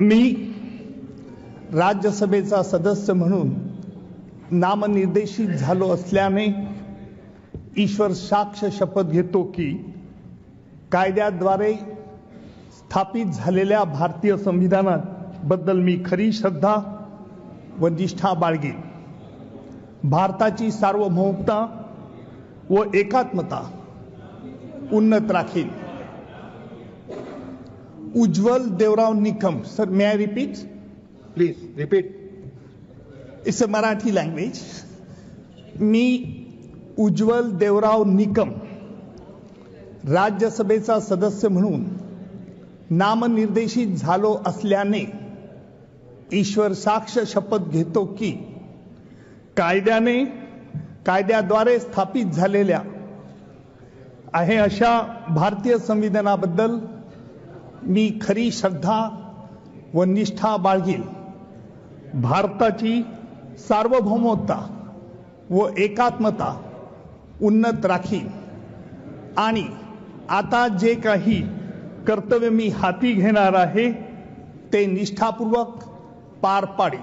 मी राज्यसभेचा सदस्य म्हणून नामनिर्देशित झालो असल्याने ईश्वर साक्ष शपथ घेतो की कायद्याद्वारे स्थापित झालेल्या भारतीय संविधानाबद्दल मी खरी श्रद्धा व निष्ठा बाळगेन. भारताची सार्वभौमता व एकात्मता उन्नत राखीन. Ujjwal Deorao Nikam. Sir, may I repeat? Please repeat. It's a Marathi language. मी उज्ज्वल देवराव निकम राज्यसभेचा सदस्य म्हणून नामनिर्देशित झालो असल्याने ईश्वर साक्ष शपथ घेतो की कायद्याद्वारे स्थापित झालेल्या आहे अशा भारतीय संविधानाबद्दल मी खरी श्रद्धा व निष्ठा बाळगेन. भारताची सार्वभौमता व एकात्मता उन्नत राखीन आणि आता जे काही कर्तव्य मी हाती घेणार आहे ते निष्ठापूर्वक पार पाडेन.